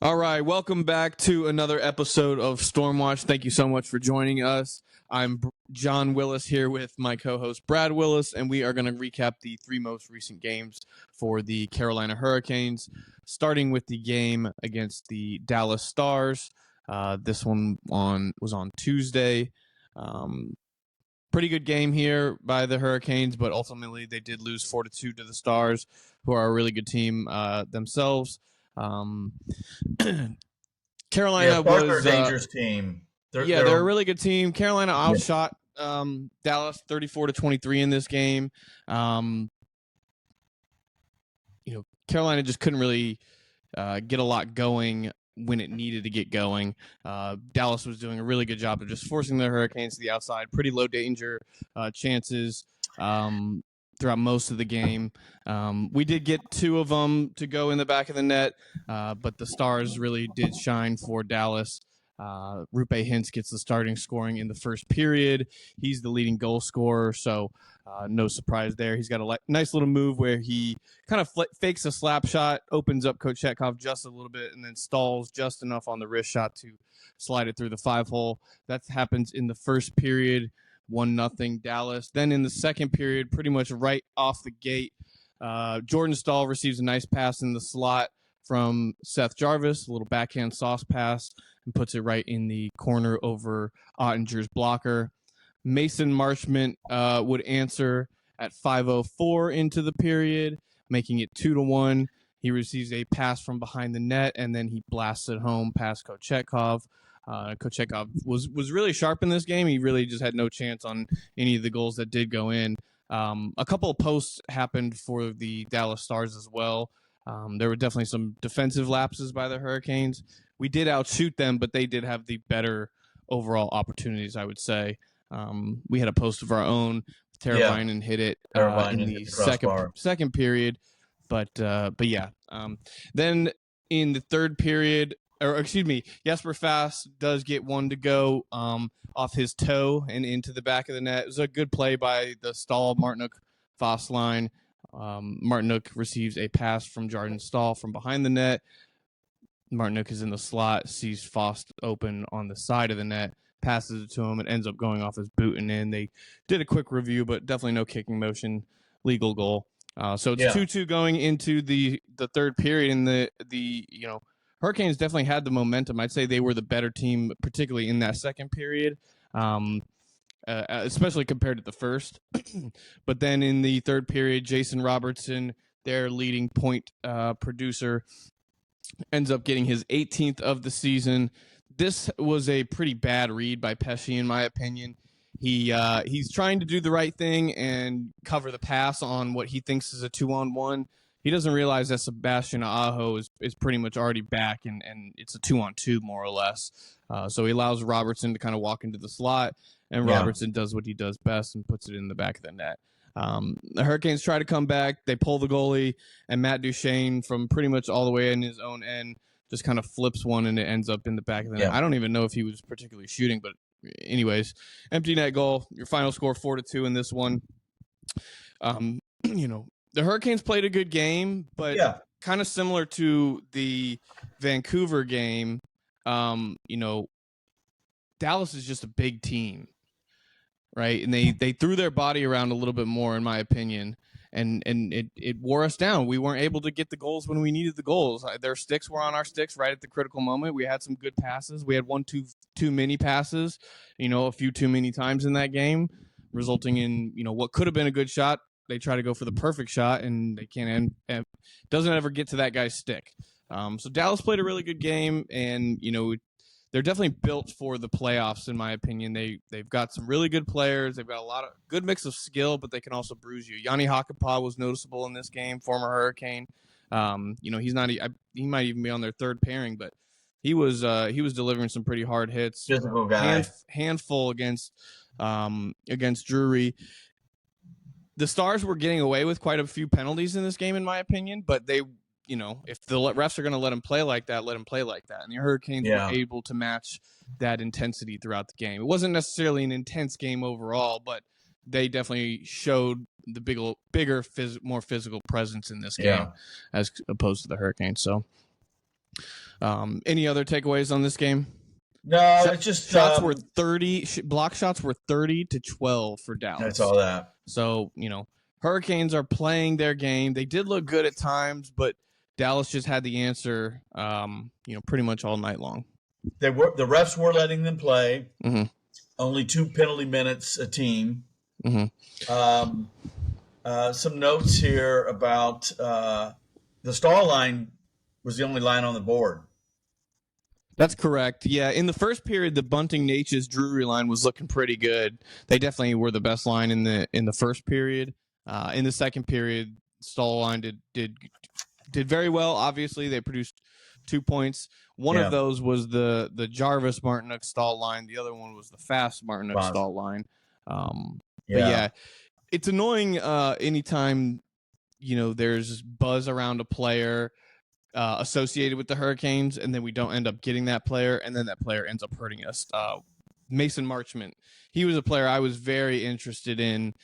All right, welcome back to another episode of StormWatch. Thank you so much for joining us. I'm John Willis here with my co-host Brad Willis, and we are going to recap the three most recent games for the Carolina Hurricanes, starting with the game against the Dallas Stars. This one was on Tuesday. Pretty good game here by the Hurricanes, but ultimately they did lose 4-2 to the Stars, who are a really good team themselves. Carolina was a dangerous team. They're a really good team. Carolina outshot Dallas 34-23 in this game. Carolina just couldn't really get a lot going when it needed to get going. Dallas was doing a really good job of just forcing the Hurricanes to the outside. Pretty low danger chances throughout most of the game. We did get two of them to go in the back of the net, but the Stars really did shine for Dallas. Rupe Hintz gets the starting scoring in the first period. He's the leading goal scorer, so no surprise there. He's got a nice little move where he kind of fakes a slap shot, opens up Kotkaniemi just a little bit, and then stalls just enough on the wrist shot to slide it through the 5-hole. That happens in the first period. 1-0 Dallas. Then in the second period, pretty much right off the gate, Jordan Staal receives a nice pass in the slot from Seth Jarvis, a little backhand sauce pass, and puts it right in the corner over Ottinger's blocker. Mason Marchment would answer at 5:04 into the period, making it 2-1. He receives a pass from behind the net, and then he blasts it home past Kochetkov. Kochetkov was really sharp in this game. He really just had no chance on any of the goals that did go in. A couple of posts happened for the Dallas Stars as well. There were definitely some defensive lapses by the Hurricanes. We did outshoot them, but they did have the better overall opportunities, I would say. We had a post of our own. Teravainen hit it in the second period. But yeah. Then in the third period, Jesper Fast does get one to go off his toe and into the back of the net. It was a good play by the Staal Martinook Fast line. Martinook receives a pass from Jordan Staal from behind the net. Martinook is in the slot, sees Fast open on the side of the net, passes it to him. It ends up going off his boot and in. They did a quick review, but definitely no kicking motion, legal goal. So it's 2-2 going into the third period, and the Hurricanes definitely had the momentum. I'd say they were the better team, particularly in that second period, especially compared to the first. But then in the third period, Jason Robertson, their leading point producer, ends up getting his 18th of the season. This was a pretty bad read by Pesce, in my opinion. He's trying to do the right thing and cover the pass on what he thinks is a 2-on-1. He doesn't realize that Sebastian Aho is pretty much already back, and it's a 2-on-2 more or less. So he allows Robertson to kind of walk into the slot, and Robertson does what he does best and puts it in the back of the net. The Hurricanes try to come back. They pull the goalie, and Matt Duchene from pretty much all the way in his own end just kind of flips one, and it ends up in the back of the net. I don't even know if he was particularly shooting, but anyways, empty net goal. Your final score 4-2 in this one. The Hurricanes played a good game, but kind of similar to the Vancouver game. Dallas is just a big team, right? And they threw their body around a little bit more, in my opinion, and it wore us down. We weren't able to get the goals when we needed the goals. Their sticks were on our sticks right at the critical moment. We had some good passes. We had too many passes, a few too many times in that game, resulting in what could have been a good shot. They try to go for the perfect shot, and they can't. And doesn't ever get to that guy's stick. So Dallas played a really good game, and they're definitely built for the playoffs, in my opinion. They've got some really good players. They've got a lot of good mix of skill, but they can also bruise you. Yanni Hakanpää was noticeable in this game, former Hurricane. He's not. He might even be on their third pairing, but he was delivering some pretty hard hits. Physical guy. Handful against Drury. The Stars were getting away with quite a few penalties in this game, in my opinion, but they, if the refs are going to let them play like that, let them play like that. And the Hurricanes were able to match that intensity throughout the game. It wasn't necessarily an intense game overall, but they definitely showed the bigger, more physical presence in this game as opposed to the Hurricanes. So Any other takeaways on this game? No, it's just shots were 30. Block shots were 30-12 for Dallas. That's all that. So Hurricanes are playing their game. They did look good at times, but Dallas just had the answer. Pretty much all night long. The refs were letting them play. Mm-hmm. Only 2 penalty minutes a team. Mm-hmm. Some notes here about the Stahl line was the only line on the board. That's correct. Yeah, in the first period, the Bunting, Natchez, Drury line was looking pretty good. They definitely were the best line in the first period. In the second period, Stahl line did very well. Obviously, they produced 2 points. One of those was the Jarvis Martinook Stahl line. The other one was the fast Martinook Stahl line. But yeah, it's annoying anytime there's buzz around a player associated with the Hurricanes, and then we don't end up getting that player, and then that player ends up hurting us. Mason Marchment, he was a player I was very interested in.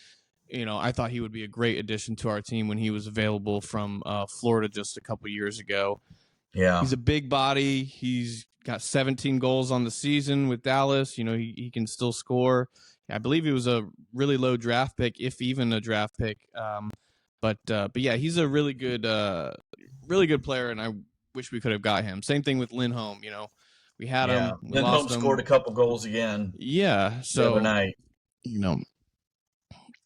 I thought he would be a great addition to our team when he was available from Florida just a couple years ago. Yeah, he's a big body. He's got 17 goals on the season with Dallas. He can still score. I believe he was a really low draft pick, if even a draft pick. But yeah, he's a really good player, and I wish we could have got him. Same thing with Lindholm. We had him. We Lindholm lost him. Scored a couple goals again. Yeah, so the other night.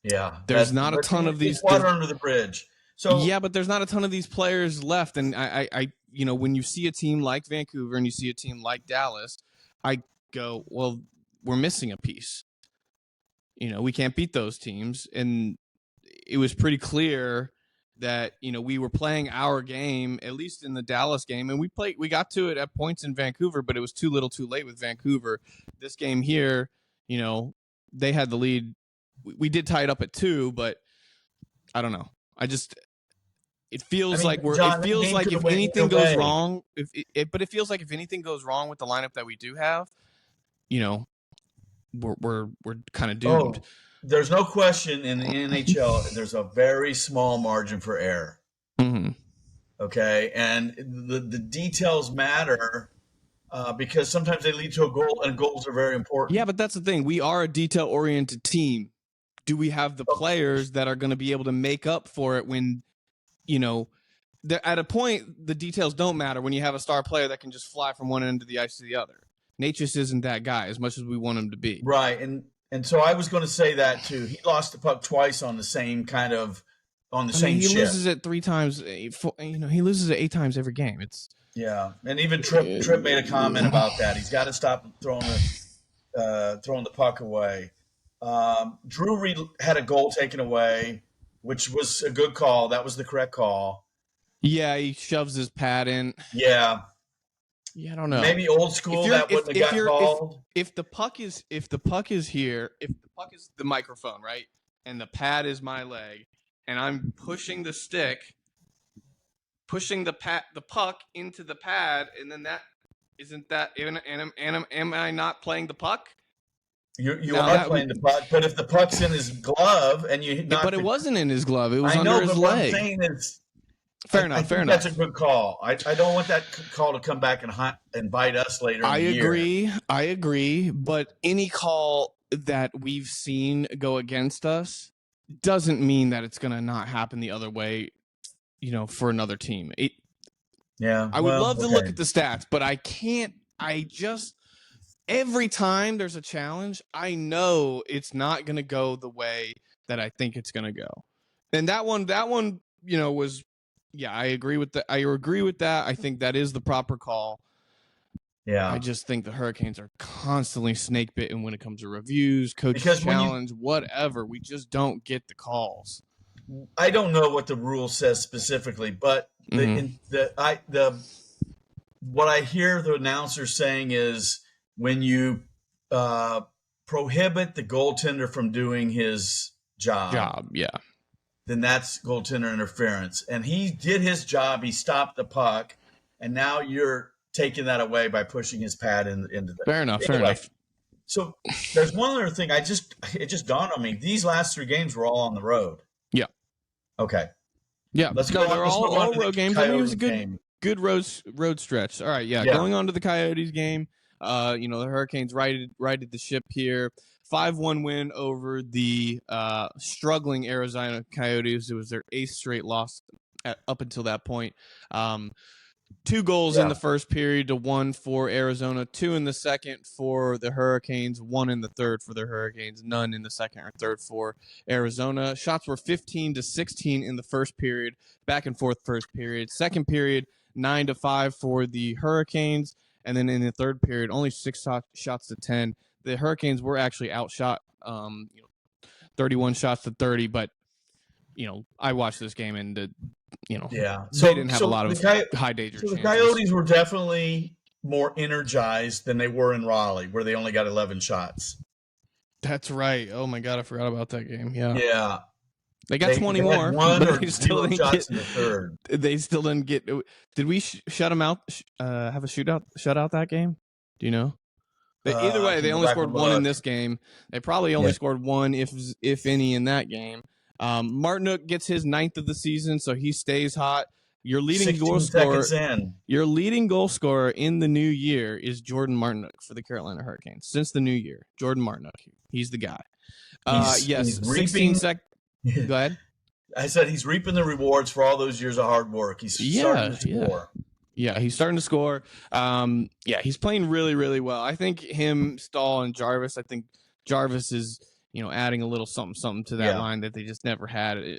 Yeah, there's not a ton of these. Water under the bridge. So yeah, but there's not a ton of these players left, and I when you see a team like Vancouver and you see a team like Dallas, I go, well, we're missing a piece. We can't beat those teams, and it was pretty clear that we were playing our game, at least in the Dallas game, and we got to it at points in Vancouver, but it was too little too late with Vancouver. This game here, they had the lead. We did tie it up at 2, but I don't know. It feels like if anything goes wrong, but it feels like if anything goes wrong with the lineup that we do have, we're kind of doomed. Oh, there's no question in the NHL, there's a very small margin for error. Mm-hmm. Okay, and the details matter because sometimes they lead to a goal, and goals are very important. Yeah, but that's the thing. We are a detail-oriented team. Do we have the players that are going to be able to make up for it when, at a point, the details don't matter when you have a star player that can just fly from one end of the ice to the other. Natchez isn't that guy as much as we want him to be. Right, and so I was going to say that too. He lost the puck twice on the same same shift. He loses it 3 times. He loses it 8 times every game. And even Tripp made a comment about that. He's got to stop throwing the puck away. Drury had a goal taken away, which was a good call. That was the correct call. Yeah, he shoves his pad in. Yeah. Yeah, I don't know. Maybe old school that wouldn't have got called. If the puck is here, if the puck is the microphone, right, and the pad is my leg, and I'm pushing the stick, pushing the puck into the pad, and then am I not playing the puck? You are playing the puck, but if the puck's in his glove and it wasn't in his glove, it was under his leg. What I'm saying is, fair enough. That's a good call. I don't want that call to come back and bite us later. I agree. But any call that we've seen go against us doesn't mean that it's going to not happen the other way. For another team. I would love to look at the stats, but I can't. Every time there's a challenge, I know it's not going to go the way that I think it's going to go. And that one, was. Yeah, I agree with that. I think that is the proper call. Yeah. I just think the Hurricanes are constantly snake bitten when it comes to reviews, coach's challenge, whatever. We just don't get the calls. I don't know what the rule says specifically, but what I hear the announcer saying is when you prohibit the goaltender from doing his job, then that's goaltender interference. And he did his job. He stopped the puck, and now you're taking that away by pushing his pad into the. Fair enough. So there's one other thing. It just dawned on me. These last 3 games were all on the road. Yeah. Okay. Yeah. Let's go. They're all road games. I mean, it was a good. Game. good road stretch. All right, yeah. Going on to the Coyotes game. The Hurricanes righted the ship here. 5-1 win over the struggling Arizona Coyotes. It was their 8th straight loss up until that point. 2 goals in the first period to 1 for Arizona, 2 in the second for the Hurricanes, 1 in the third for the Hurricanes, none in the second or third for Arizona. Shots were 15-16 in the first period, back and forth first period. Second period, 9-5 for the Hurricanes, and then in the third period, only 6 shots to 10. The Hurricanes were actually outshot, 31 shots to 30, but I watched this game and they didn't have a lot of high danger chances. The Coyotes were definitely more energized than they were in Raleigh, where they only got 11 shots. That's right. Oh my God, I forgot about that game. Yeah. Yeah. They got 20 more. But they still didn't shots in the third. They still didn't get. Did we shut them out? Have a shutout that game? Do you know? Either way, they only scored 1 in this game. They probably only scored 1, if any, in that game. Martinook gets his 9th of the season, so he stays hot. Your leading goal scorer in the new year is Jordan Martinook for the Carolina Hurricanes. Since the new year, Jordan Martinook, he's the guy. He's 16 seconds. Go ahead. I said he's reaping the rewards for all those years of hard work. He's starting to score. Yeah, he's starting to score. He's playing really, really well. I think him, Stahl, and Jarvis. I think Jarvis is adding a little something to that line that they just never had,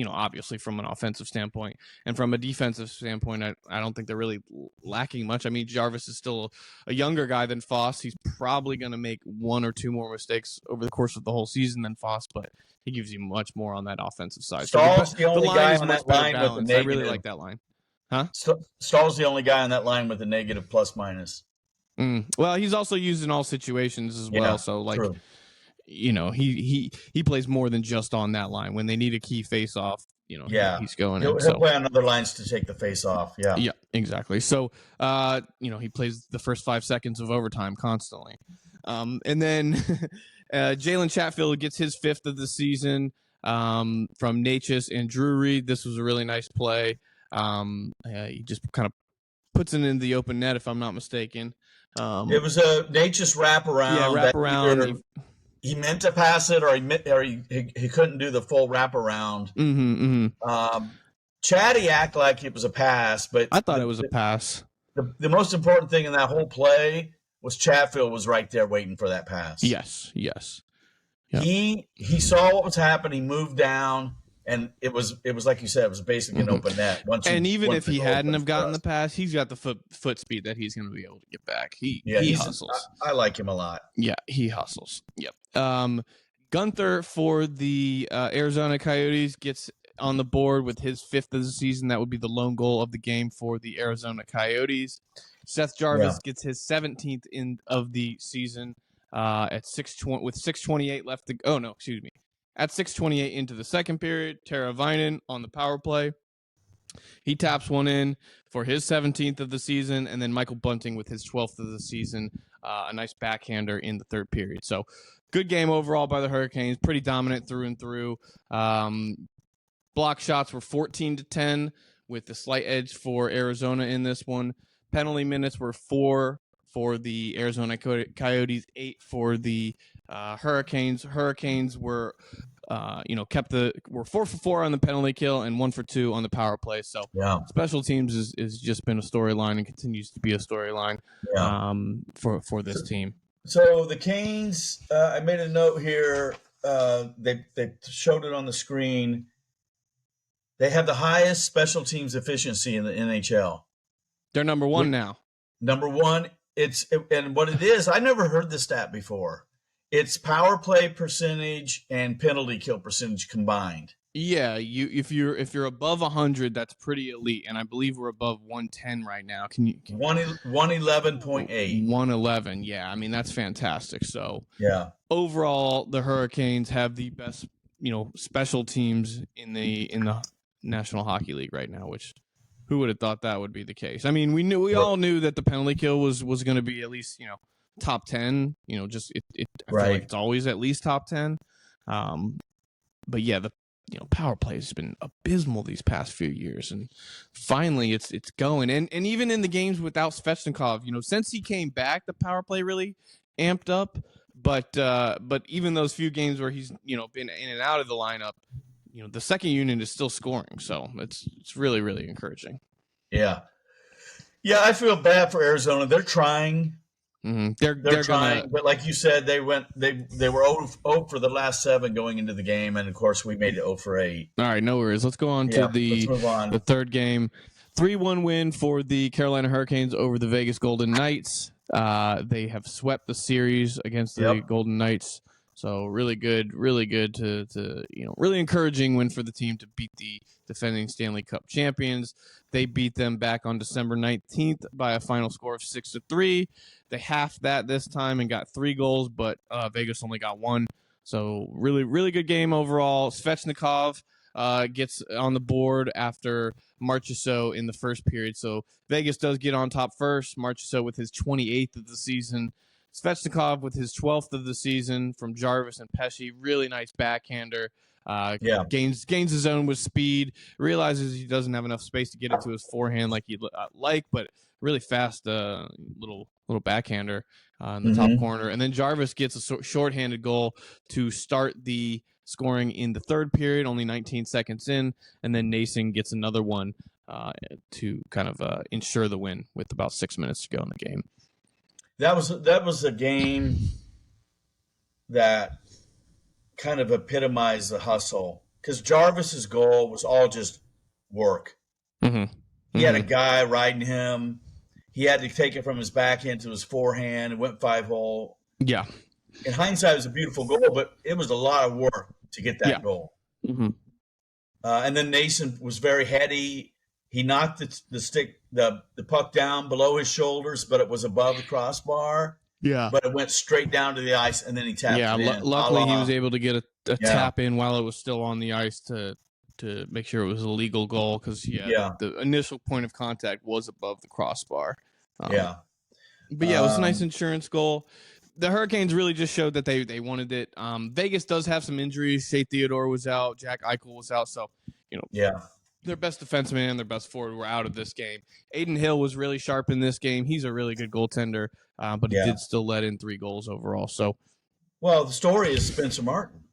obviously from an offensive standpoint. And from a defensive standpoint, I don't think they're really lacking much. I mean, Jarvis is still a younger guy than Foss. He's probably going to make 1 or 2 more mistakes over the course of the whole season than Foss, but he gives you much more on that offensive side. Stahl's the only guy on that line with a negative. I really like that line. Huh? Stahl's the only guy on that line with a negative plus minus. Well, he's also used in all situations as well. So, true. He plays more than just on that line. When they need a key face-off, he's going in. He'll play on other lines to take the face-off, Yeah, exactly. So, he plays the first 5 seconds of overtime constantly. And then Jalen Chatfield gets his 5th of the season from Natchez and Drury. This was a really nice play. He just kind of puts it in the open net, if I'm not mistaken. It was a Natchez wraparound. Yeah, wraparound. He meant to pass it, or he couldn't do the full wraparound. Chatty acted like it was a pass, but I thought it was a pass. The most important thing in that whole play was Chatfield was right there waiting for that pass. Yes. Yep. He saw what was happening. He moved down, and it was like you said, it was basically an open net. Even if he hadn't have gotten the pass, he's got the foot speed that he's going to be able to get back. He hustles. I like him a lot. Yeah, he hustles. Yep. Gunther for the Arizona Coyotes gets on the board with his 5th of the season. That would be the lone goal of the game for the Arizona Coyotes. Seth Jarvis gets his 17th of the season at 6:20 with 6:28 left to. Oh no, excuse me. At 6:28 into the second period, Tara Vinen on the power play. He taps one in for his 17th of the season, and then Michael Bunting with his 12th of the season, a nice backhander in the third period. So good game overall by the Hurricanes, pretty dominant through and through. Block shots were 14-10 with the slight edge for Arizona in this one. Penalty minutes were 4 for the Arizona Coyotes, 8 for the Hurricanes. Hurricanes were were 4 for 4 on the penalty kill and 1 for 2 on the power play. So special teams is just been a storyline and continues to be a storyline for this team. So the Canes, I made a note here. They showed it on the screen. They have the highest special teams efficiency in the NHL. They're number 1 now. Number 1. And what it is, I never heard this stat before. It's power play percentage and penalty kill percentage combined. Yeah, if you're above 100, that's pretty elite, and I believe we're above 110 right now. Can you 111.8. 111, yeah. I mean, that's fantastic. So overall, the Hurricanes have the best special teams in the National Hockey League right now, which who would have thought that would be the case? I mean, we all knew that the penalty kill was going to be at least top 10. I feel like it's always at least top 10. But yeah, power play has been abysmal these past few years, and finally it's going. And even in the games without Svechnikov, since he came back, the power play really amped up. But even those few games where he's been in and out of the lineup, the second unit is still scoring. So it's really, really encouraging. Yeah, I feel bad for Arizona. They're trying. Mm-hmm. They're trying, but like you said, they were 0 for the last 7 going into the game, and of course we made it 0 for 8. All right, no worries. Let's go on to the third game. 3-1 win for the Carolina Hurricanes over the Vegas Golden Knights. They have swept the series against the Golden Knights. So really good to really encouraging win for the team to beat the defending Stanley Cup champions. They beat them back on December 19th by a final score of 6-3. They halved that this time and got 3 goals, but Vegas only got 1. So really, really good game overall. Svechnikov gets on the board after Marchessault in the first period. So Vegas does get on top first. Marchessault with his 28th of the season. Svechnikov with his 12th of the season from Jarvis and Pesce. Really nice backhander. Gains his own with speed. Realizes he doesn't have enough space to get it to his forehand like he'd like, but really fast little backhander in the top corner. And then Jarvis gets a shorthanded goal to start the scoring in the third period, only 19 seconds in. And then Nason gets another one to kind of ensure the win with about 6 minutes to go in the game. That was a game that kind of epitomized the hustle, because Jarvis's goal was all just work. He had a guy riding him. He had to take it from his backhand to his forehand and went 5-hole. Yeah. In hindsight, it was a beautiful goal, but it was a lot of work to get that goal. And then Nason was very heady. He knocked the puck down below his shoulders, but it was above the crossbar. Yeah. But it went straight down to the ice, and then he tapped it in. Luckily, he was able to get a tap in while it was still on the ice to make sure it was a legal goal, because the initial point of contact was above the crossbar. But it was a nice insurance goal. The Hurricanes really just showed that they wanted it. Vegas does have some injuries. Shea Theodore was out. Jack Eichel was out. So, their best defenseman and their best forward were out of this game. Aiden Hill was really sharp in this game. He's a really good goaltender, but he did still let in 3 goals overall. So, well, the story is Spencer Martin.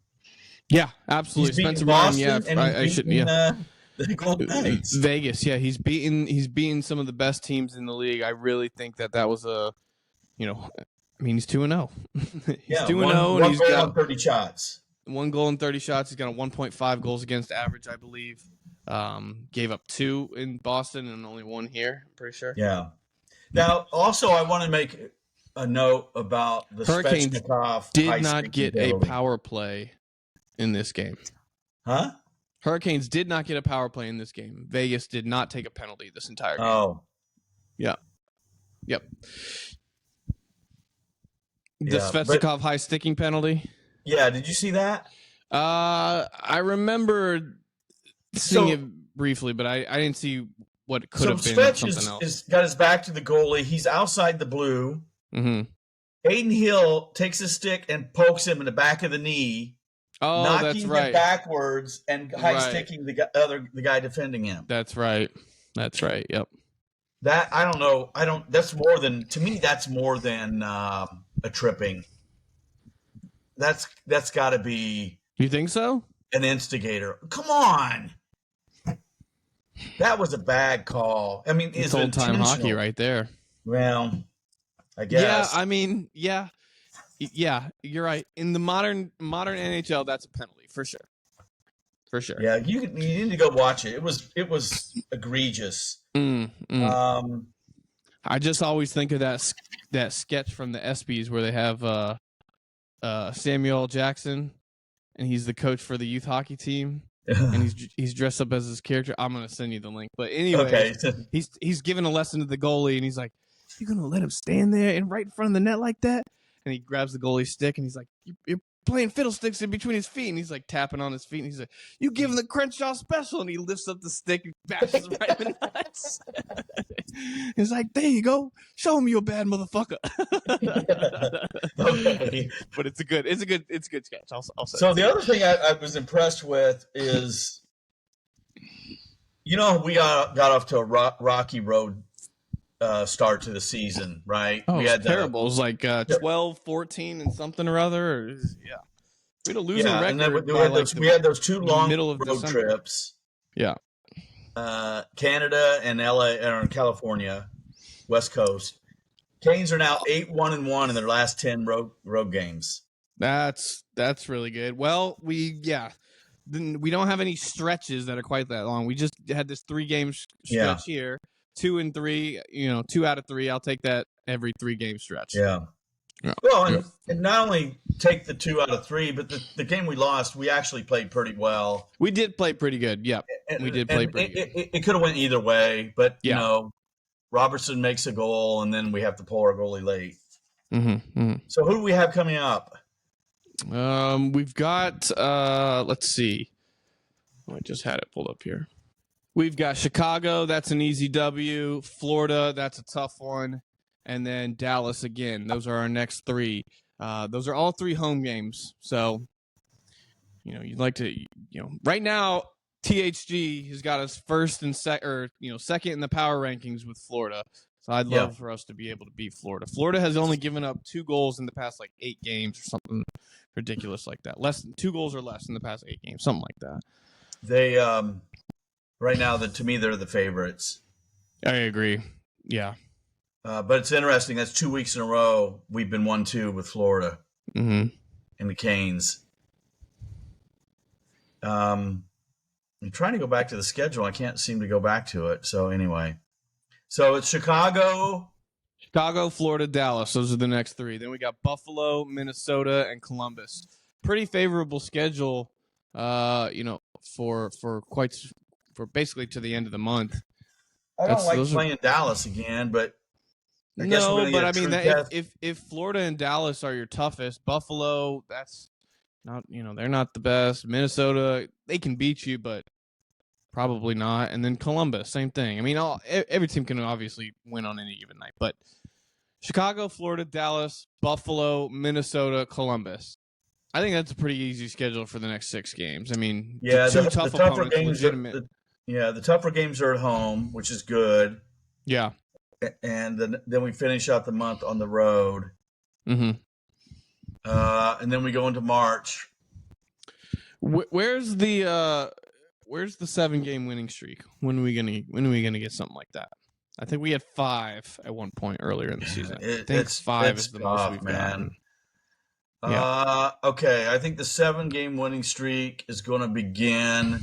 Yeah, absolutely. Spencer Martin. I shouldn't. The Golden Knights. Vegas. Yeah, he's beaten some of the best teams in the league. I really think that was a, he's 2-0. He's 2-0, and he's got 30 shots. 1 goal and 30 shots. He's got a 1.5 goals against average, I believe. Gave up 2 in Boston and only 1 here, I'm pretty sure. Yeah. Now, also, I want to make a note about the Hurricanes Svechnikov did not get a power play in this game. Huh? Hurricanes did not get a power play in this game. Vegas did not take a penalty this entire game. Oh. Yeah. Yep. The Svechnikov high sticking penalty. Yeah, did you see that? I remember seeing it briefly, but I didn't see what it could have been. Something else. Is got his back to the goalie. He's outside the blue. Aiden Hill takes his stick and pokes him in the back of the knee, knocking him backwards and high sticking the guy defending him. That's right. Yep. That I don't know. That's more than, to me. That's more than a tripping. That's got to be. You think so? An instigator. Come on. That was a bad call. I mean, it's old time hockey right there. Well, I guess. Yeah, you're right. In the modern NHL, that's a penalty for sure. Yeah, you need to go watch it. It was egregious. I just always think of that sketch from the ESPYs where they have Samuel Jackson, and he's the coach for the youth hockey team. And he's dressed up as his character. I'm gonna send you the link. But anyway, he's giving a lesson to the goalie, and he's like, "You're gonna let him stand there and right in front of the net like that?" And he grabs the goalie's stick, and he's like, "You're playing fiddlesticks in between his feet, and he's like tapping on his feet, and he's like, "You give him the Crenshaw special," and he lifts up the stick and bashes him right in the nuts. He's like, "There you go, show him you're a bad motherfucker." Okay. But it's a good sketch. I'll say. So the other thing I was impressed with is, we got off to a rocky road start to the season, right? Oh, we it had was terrible. It was like 12, 14, and something or other. Yeah. We had a losing record. And then we had those two long middle of road December. trips. Yeah. Canada and LA or California, West Coast. Canes are now 8-1-1 in their last 10 road games. That's really good. Well, we don't have any stretches that are quite that long. We just had this 3-game stretch here, 2 and 3. 2 out of 3. I'll take that every 3-game stretch. Yeah. Well, and not only take the 2 out of 3, but the game we lost, we actually played pretty well. We did play pretty good. Yep, we did play pretty good. It could have went either way, but Robertson makes a goal, and then we have to pull our goalie late. So who do we have coming up? We've got let's see. I just had it pulled up here. We've got Chicago. That's an easy W. Florida. That's a tough one. And then Dallas again. Those are our next 3. Those are all 3 home games. So, you'd like to, right now, THG has got us first and second in the power rankings with Florida. So I'd love for us to be able to beat Florida. Florida has only given up 2 goals in the past 8 games or something ridiculous like that. Less than 2 goals or less in the past 8 games, something like that. They right now, to me, they're the favorites. I agree. Yeah. But it's interesting. That's 2 weeks in a row we've been 1-2 with Florida and the Canes. I'm trying to go back to the schedule. I can't seem to go back to it. So anyway, it's Chicago, Florida, Dallas. Those are the next 3. Then we got Buffalo, Minnesota, and Columbus. Pretty favorable schedule. For basically to the end of the month. I don't like playing Dallas again, but I guess if Florida and Dallas are your toughest, Buffalo, that's not, they're not the best. Minnesota, they can beat you, but probably not. And then Columbus, same thing. I mean, every team can obviously win on any given night, but Chicago, Florida, Dallas, Buffalo, Minnesota, Columbus. I think that's a pretty easy schedule for the next 6 games. I mean, the tougher games. The tougher games are at home, which is good. Yeah. And then we finish out the month on the road. And then we go into March. Where's the 7-game winning streak? When are we gonna get something like that? I think we had 5 at one point earlier in the season. I think 5 is the most we've gotten. Okay, I think the 7-game winning streak is going to begin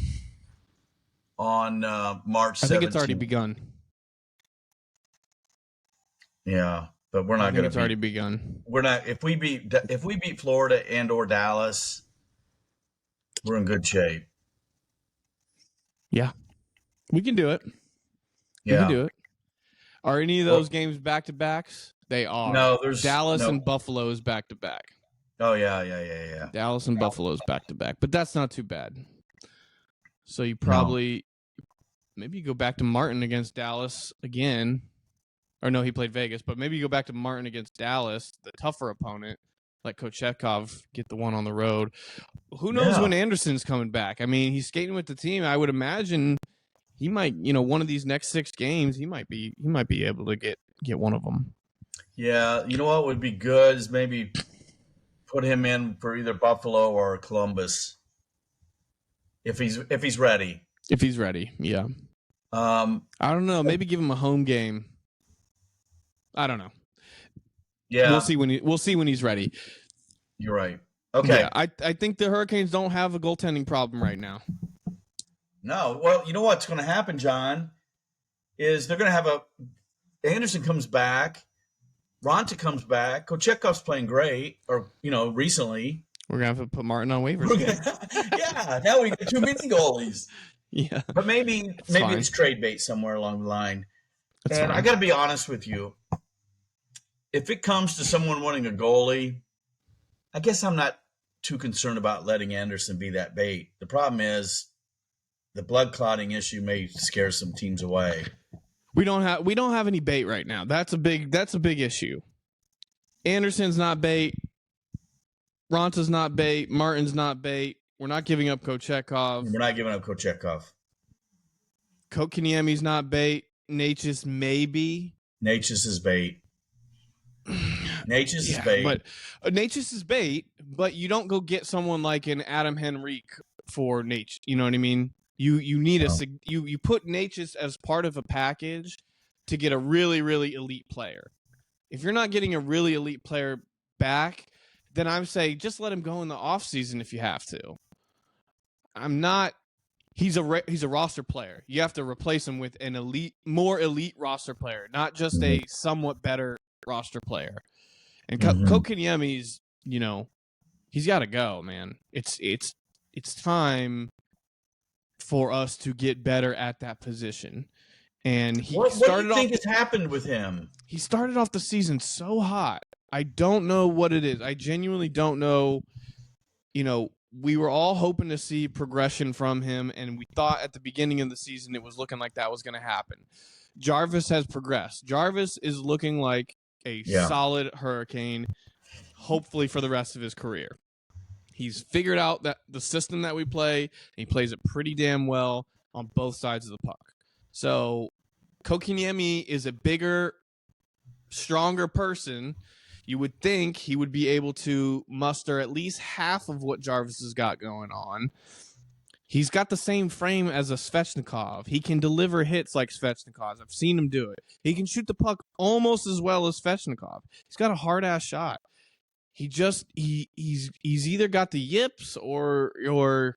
on March 17th. I think it's already begun. Yeah, but we're not going to. It's already begun. We're not. If we beat Florida and or Dallas, we're in good shape. Yeah, we can do it. We can do it. Are any of those games back to backs? They are. No, there's Dallas and Buffalo is back to back. Oh yeah. Dallas and Buffalo is back to back, but that's not too bad. So you probably maybe you go back to Martin against Dallas again. Or no, he played Vegas, but maybe you go back to Martin against Dallas, the tougher opponent, like Kochetkov, get the one on the road. Who knows when Anderson's coming back? I mean, he's skating with the team. I would imagine he might, one of these next 6 games, he might be able to get one of them. Yeah, you know what would be good is maybe put him in for either Buffalo or Columbus if he's ready. If he's ready, yeah. I don't know. Maybe give him a home game. I don't know. Yeah, we'll see when he's ready. You're right. Okay. Yeah, I think the Hurricanes don't have a goaltending problem right now. No. Well, you know what's going to happen, John, is they're going to have Anderson comes back, Ronta comes back, Kochetkov's playing great, or recently. We're gonna have to put Martin on waivers. Yeah, now we got too many goalies. Yeah, but maybe it's trade bait somewhere along the line. That's and fine. I got to be honest with you. If it comes to someone wanting a goalie, I guess I'm not too concerned about letting Anderson be that bait. The problem is the blood clotting issue may scare some teams away. We don't have any bait right now. That's a big issue. Anderson's not bait. Ronta's not bait. Martin's not bait. We're not giving up Kochetkov. We're not giving up Kochetkov. Kotkaniemi's not bait. Natchez maybe. Natchez is bait. Natchez is bait. But Natchez is bait, but you don't go get someone like an Adam Henrique for Natchez. You know what I mean? You need you put Natchez as part of a package to get a really, really elite player. If you're not getting a really elite player back, then I'm saying just let him go in the offseason if you have to. I'm not. He's a roster player. You have to replace him with an more elite roster player, not just a somewhat better roster player. And Kotkaniemi's, he's got to go, man. It's time for us to get better at that position. And what do you think has happened with him? He started off the season so hot. I don't know what it is. I genuinely don't know. We were all hoping to see progression from him, and we thought at the beginning of the season it was looking like that was going to happen. Jarvis has progressed. Jarvis is looking like a solid Hurricane, hopefully for the rest of his career. He's figured out that the system that we play, and he plays it pretty damn well on both sides of the puck. So Kotkaniemi is a bigger, stronger person. You would think he would be able to muster at least half of what Jarvis has got going on. He's got the same frame as a Svechnikov. He can deliver hits like Svechnikov. I've seen him do it. He can shoot the puck almost as well as Svechnikov. He's got a hard-ass shot. He's either got the yips or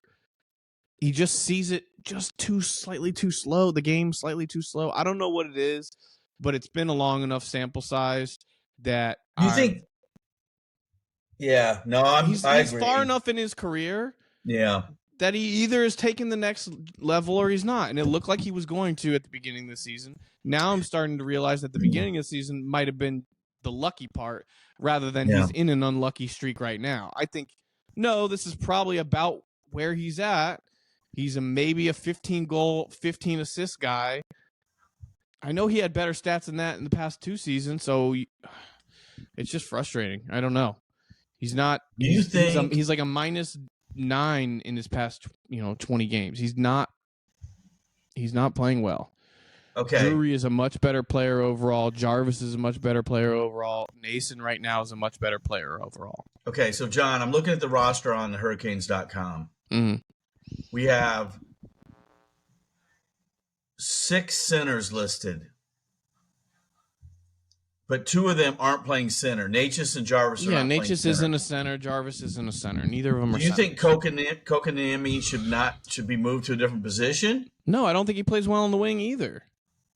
he just sees it just slightly too slow. The game slightly too slow. I don't know what it is, but it's been a long enough sample size that you think. Yeah, no, he's far enough in his career. Yeah. That he either is taking the next level or he's not. And it looked like he was going to at the beginning of the season. Now I'm starting to realize that the beginning of the season might have been the lucky part rather than he's in an unlucky streak right now. I think, no, this is probably about where he's at. He's maybe a 15-goal, 15-assist guy. I know he had better stats than that in the past 2 seasons, so it's just frustrating. I don't know. He's not. He's like a -9 in his past 20 games. He's not playing well. Okay. Drury is a much better player overall. Jarvis is a much better player overall. Nason right now is a much better player overall. Okay, so John, I'm looking at the roster on Hurricanes.com. Mm-hmm. We have 6 centers listed, but 2 of them aren't playing center. Natchez and Jarvis are not playing Natchez center. isn't a center. Jarvis isn't a center. Neither of them are. Do you think Kotkaniemi should be moved to a different position? No, I don't think he plays well on the wing either.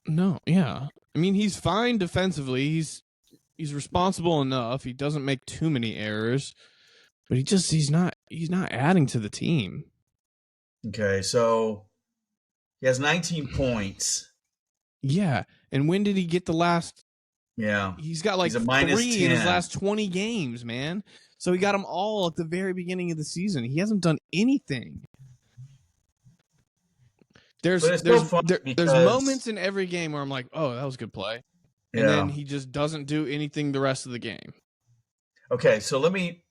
No, yeah. I mean, he's fine defensively. He's responsible enough. He doesn't make too many errors, but he's not adding to the team. Okay, so he has 19 points. Yeah, and when did he get the last? Yeah, he's got like 3 in his last 20 games, man. So he got them all at the very beginning of the season. He hasn't done anything. There's moments in every game where I'm like, oh, that was a good play. And then he just doesn't do anything the rest of the game. Okay, so let me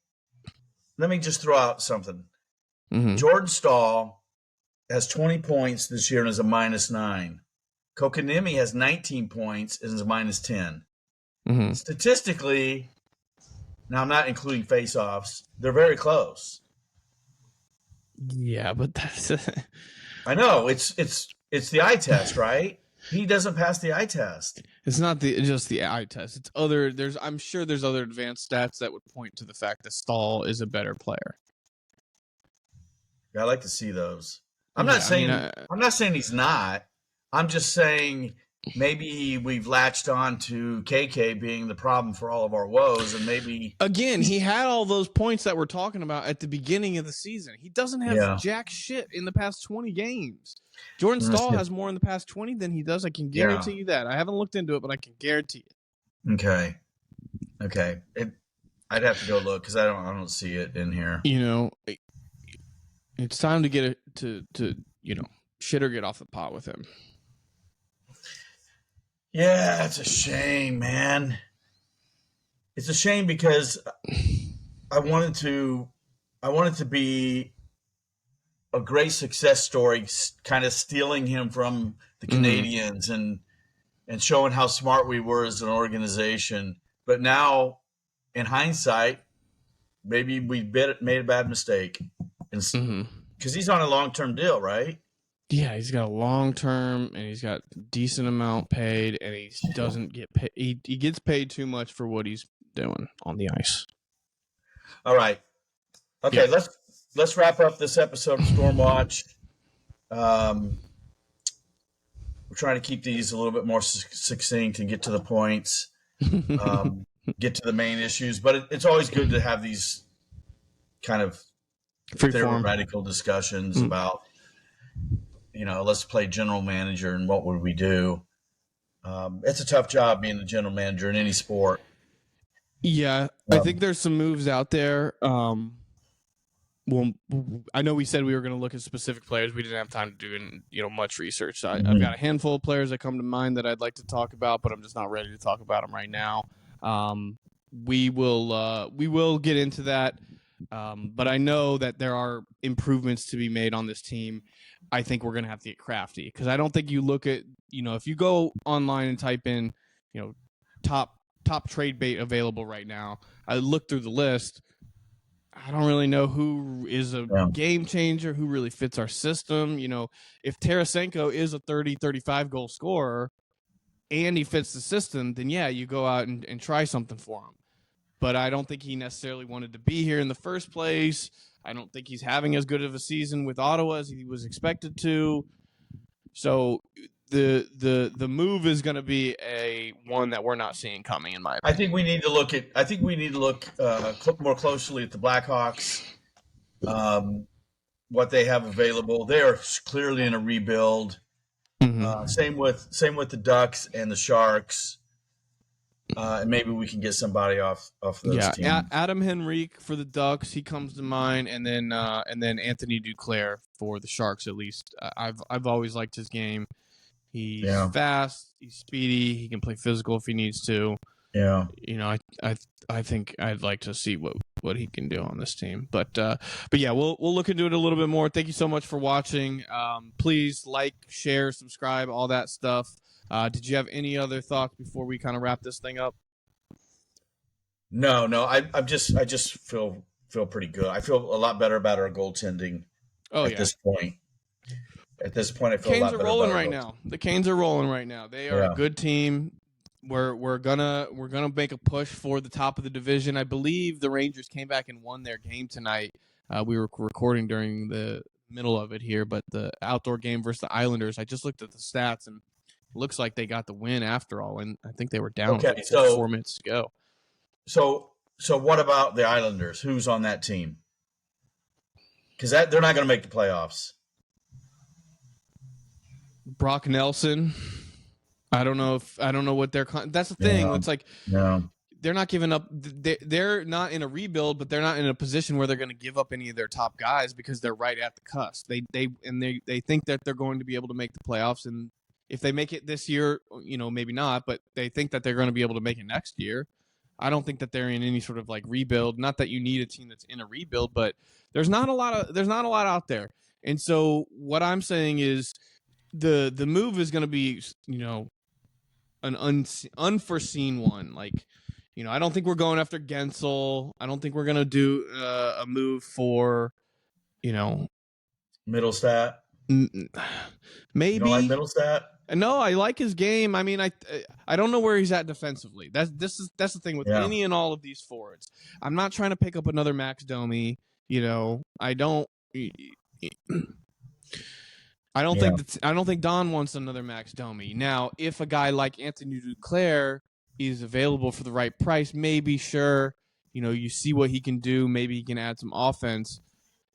just throw out something. Mm-hmm. Jordan Stahl has 20 points this year and is a -9. Kotkaniemi has 19 points and is a -10. Mm-hmm. Statistically, now I'm not including face-offs, they're very close. Yeah, but that's I know it's the eye test, right? He doesn't pass the eye test. It's not just the eye test. It's other. I'm sure there's other advanced stats that would point to the fact that Stahl is a better player. Yeah, I like to see those. I'm not saying he's not. I'm just saying maybe we've latched on to KK being the problem for all of our woes, and maybe again he had all those points that we're talking about at the beginning of the season. He doesn't have jack shit in the past 20 games. Jordan Stahl has more in the past 20 than he does. I can guarantee you that. I haven't looked into it, but I can guarantee it. Okay. I'd have to go look because I don't see it in here. You know, it's time to get it to shit or get off the pot with him. Yeah, it's a shame, man. It's a shame because I wanted to be a great success story, kind of stealing him from the Canadians and showing how smart we were as an organization. But now, in hindsight, maybe we made a bad mistake, because he's on a long-term deal, right? Yeah, he's got a long term, and he's got decent amount paid, and he doesn't get paid. He gets paid too much for what he's doing on the ice. All right. Okay, Yeah. let's wrap up this episode of StormWatch. We're trying to keep these a little bit more succinct and get to the points, get to the main issues. But it's always good to have these kind of theoretical discussions about, let's play general manager and what would we do. It's a tough job being the general manager in any sport. Yeah, I think there's some moves out there. Well, I know we said we were going to look at specific players. We didn't have time to do much research. I've got a handful of players that come to mind that I'd like to talk about, but I'm just not ready to talk about them right now. We will get into that, but I know that there are improvements to be made on this team. I think we're going to have to get crafty, because I don't think you look at, if you go online and type in, top trade bait available right now. I look through the list. I don't really know who is a game changer, who really fits our system. If Tarasenko is a 30, 35 goal scorer and he fits the system, then yeah, you go out and try something for him. But I don't think he necessarily wanted to be here in the first place. I don't think he's having as good of a season with Ottawa as he was expected to. So the move is going to be one that we're not seeing coming, in my opinion. I think we need to look more closely at the Blackhawks, what they have available. They are clearly in a rebuild. Same with the Ducks and the Sharks. And maybe we can get somebody off those teams. Adam Henrique for the Ducks, he comes to mind, and then Anthony Duclair for the Sharks. At least I've always liked his game. He's fast, he's speedy, he can play physical if he needs to. Yeah. I think I'd like to see what he can do on this team. But yeah, we'll look into it a little bit more. Thank you so much for watching. Please like, share, subscribe, all that stuff. Did you have any other thoughts before we kind of wrap this thing up? No. I just feel pretty good. I feel a lot better about our goaltending at this point. At this point, I feel a lot better. Canes are rolling right now. The Canes are rolling right now. They are a good team. We're gonna make a push for the top of the division. I believe the Rangers came back and won their game tonight. We were recording during the middle of it here, but the outdoor game versus the Islanders, I just looked at the stats and it looks like they got the win after all. And I think they were down 4 minutes to go. So what about the Islanders? Who's on that team? Because they're not going to make the playoffs. Brock Nelson. I don't know what they're. That's the thing. It's like they're not giving up. They're not in a rebuild, but they're not in a position where they're going to give up any of their top guys because they're right at the cusp. They think that they're going to be able to make the playoffs, and if they make it this year, maybe not, but they think that they're going to be able to make it next year. I don't think that they're in any sort of like rebuild. Not that you need a team that's in a rebuild, but there's not a lot out there. And so what I'm saying is the move is going to be, an unforeseen one. Like, I don't think we're going after Gensel. I don't think we're going to do a move for, Middlestat. Maybe. You don't like Middlestat? No, I like his game. I mean, I don't know where he's at defensively. That's the thing with any and all of these forwards. I'm not trying to pick up another Max Domi. I don't think Don wants another Max Domi. Now, if a guy like Anthony Duclair is available for the right price, maybe sure. You see what he can do. Maybe he can add some offense.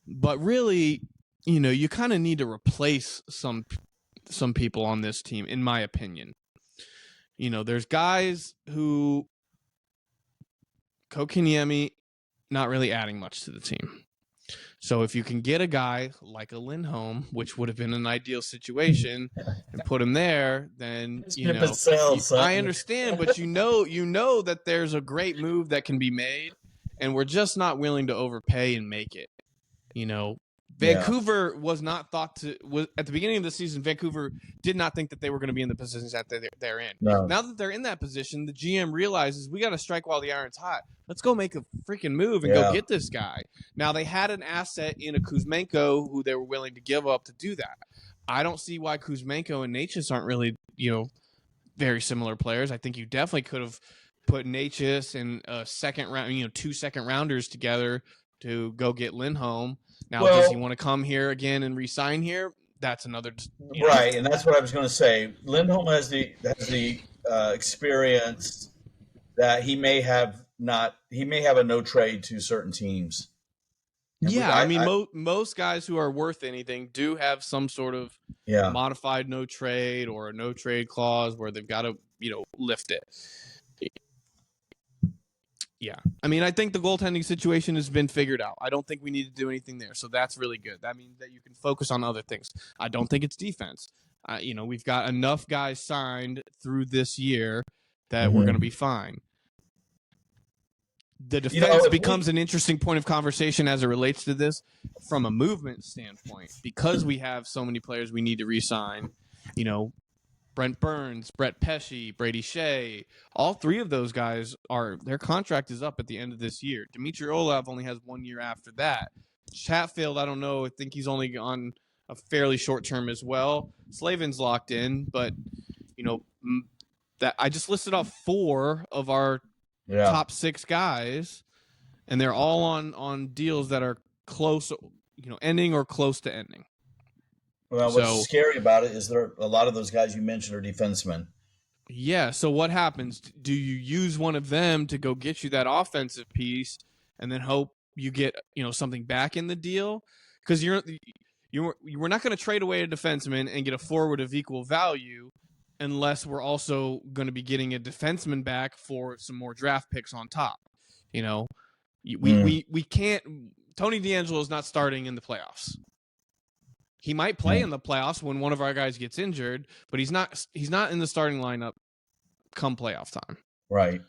But really, you kind of need to replace some people on this team, in my opinion. There's guys who Kotkaniemi not really adding much to the team. So if you can get a guy like a Lindholm, which would have been an ideal situation, and put him there, then I understand, but you know that there's a great move that can be made, and we're just not willing to overpay and make it. Vancouver was not thought to at the beginning of the season. Vancouver did not think that they were going to be in the positions that they're in. No. Now that they're in that position, the GM realizes we got to strike while the iron's hot. Let's go make a freaking move and go get this guy. Now they had an asset in a Kuzmenko who they were willing to give up to do that. I don't see why Kuzmenko and Natchez aren't really very similar players. I think you definitely could have put Natchez and a second round, 2 second rounders together to go get Lindholm. Now, does he want to come here again and re-sign here? That's another right, and that's what I was going to say. Lindholm has the experience that he may have a no trade to certain teams. And most guys who are worth anything do have some sort of modified no trade or a no trade clause where they've got to lift it. Yeah. I think the goaltending situation has been figured out. I don't think we need to do anything there. So that's really good. That means that you can focus on other things. I don't think it's defense. We've got enough guys signed through this year that we're going to be fine. The defense becomes an interesting point of conversation as it relates to this from a movement standpoint. Because we have so many players we need to re-sign, Brent Burns, Brett Pesce, Brady Shea, all 3 of those guys their contract is up at the end of this year. Dmitry Orlov only has 1 year after that. Chatfield, I don't know. I think he's only on a fairly short term as well. Slavin's locked in, but that I just listed off 4 of our top 6 guys, and they're all on deals that are close, ending or close to ending. Well, what's scary about it is a lot of those guys you mentioned are defensemen. Yeah, so what happens? Do you use one of them to go get you that offensive piece and then hope you get, something back in the deal? Because we're not going to trade away a defenseman and get a forward of equal value unless we're also going to be getting a defenseman back for some more draft picks on top. We can't. Tony DeAngelo is not starting in the playoffs. He might play in the playoffs when one of our guys gets injured, but he's not in the starting lineup come playoff time. Right.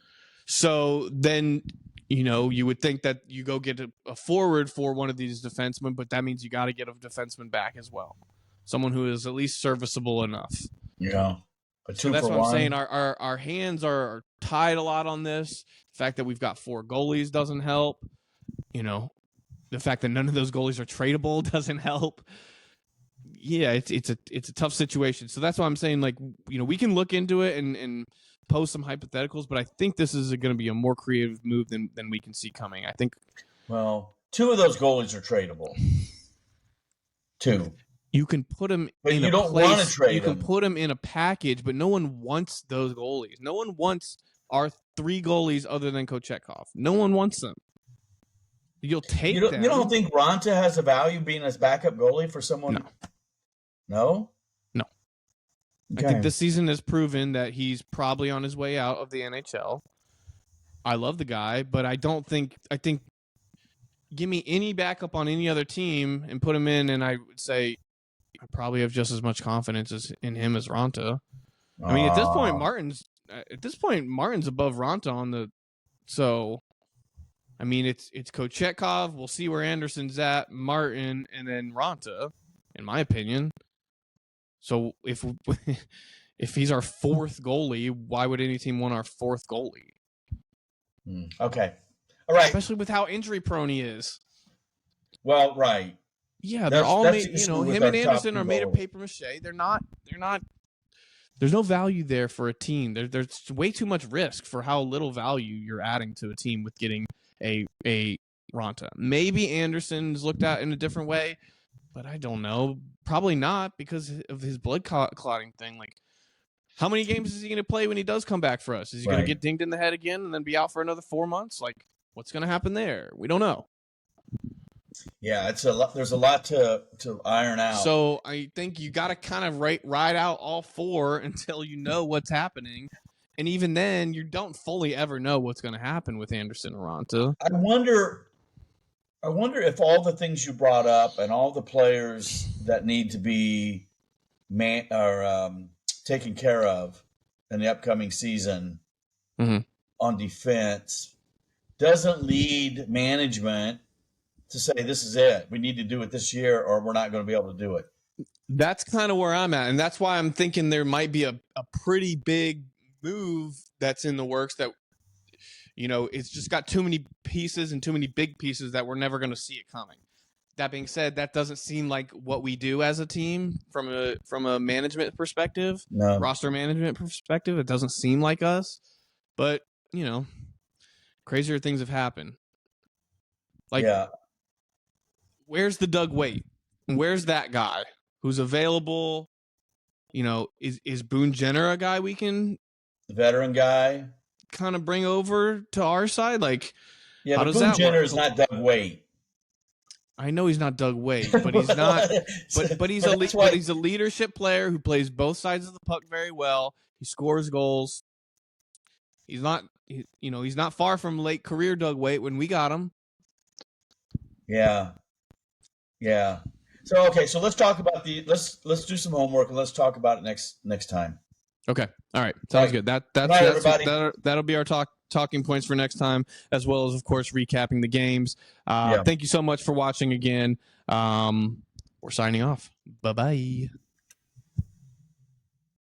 So then, you would think that you go get a forward for one of these defensemen, but that means you got to get a defenseman back as well. Someone who is at least serviceable enough. Yeah. So that's what I'm saying. Our hands are tied a lot on this. The fact that we've got 4 goalies doesn't help. The fact that none of those goalies are tradable doesn't help. Yeah, it's a tough situation. So that's why I'm saying, we can look into it and pose some hypotheticals, but I think this is going to be a more creative move than we can see coming. I think. Well, 2 of those goalies are tradable. 2. You can put them but in you a don't place. Want to trade you can them. put them in a package, but no one wants those goalies. No one wants our 3 goalies other than Kochetkov. No one wants them. You'll take them. You don't think Ronta has a value being as backup goalie for someone? No. No? No. Okay. I think this season has proven that he's probably on his way out of the NHL. I love the guy, but I think give me any backup on any other team and put him in, and I would say I probably have just as much confidence in him as Ronta. At this point, Martin's above Ronta on the. So, it's Kochetkov. We'll see where Anderson's at, Martin, and then Ronta, in my opinion. So if he's our 4th goalie, why would any team want our 4th goalie? Okay. All right. Especially with how injury prone he is. Well, right. Yeah, they're all made, him and Anderson are made of paper mache. They're not there's no value there for a team. There's way too much risk for how little value you're adding to a team with getting a Ronta. Maybe Anderson's looked at in a different way, but I don't know. Probably not because of his blood clotting thing. How many games is he going to play when he does come back for us? Is he going to get dinged in the head again and then be out for another 4 months? What's going to happen there? We don't know. Yeah, it's a lot. There's a lot to iron out. So I think you got to kind of ride out all 4 until you know what's happening, And even then, you don't fully ever know what's going to happen with Anderson and Raanta. I wonder if all the things you brought up and all the players that need to be taken care of in the upcoming season on defense doesn't lead management to say, this is it. We need to do it this year or we're not going to be able to do it. That's kind of where I'm at. And that's why I'm thinking there might be a pretty big move that's in the works that, it's just got too many pieces and too many big pieces that we're never going to see it coming. That being said, that doesn't seem like what we do as a team from a management perspective, roster management perspective. It doesn't seem like us, but crazier things have happened. Where's the Doug Waite? Where's that guy who's available? Is Boone Jenner a guy we can, veteran guy, kind of bring over to our side? How does Boone Jenner is not Doug Waite. I know he's not Doug Waite, but he's not. but he's he's a leadership player who plays both sides of the puck very well. He scores goals. He's not. He's not far from late career Doug Waite when we got him. Yeah. So let's talk about let's do some homework and let's talk about it next time. Okay. All right. Sounds good. That'll be our talking points for next time, as well as, of course, recapping the games. Thank you so much for watching again. We're signing off. Bye-bye.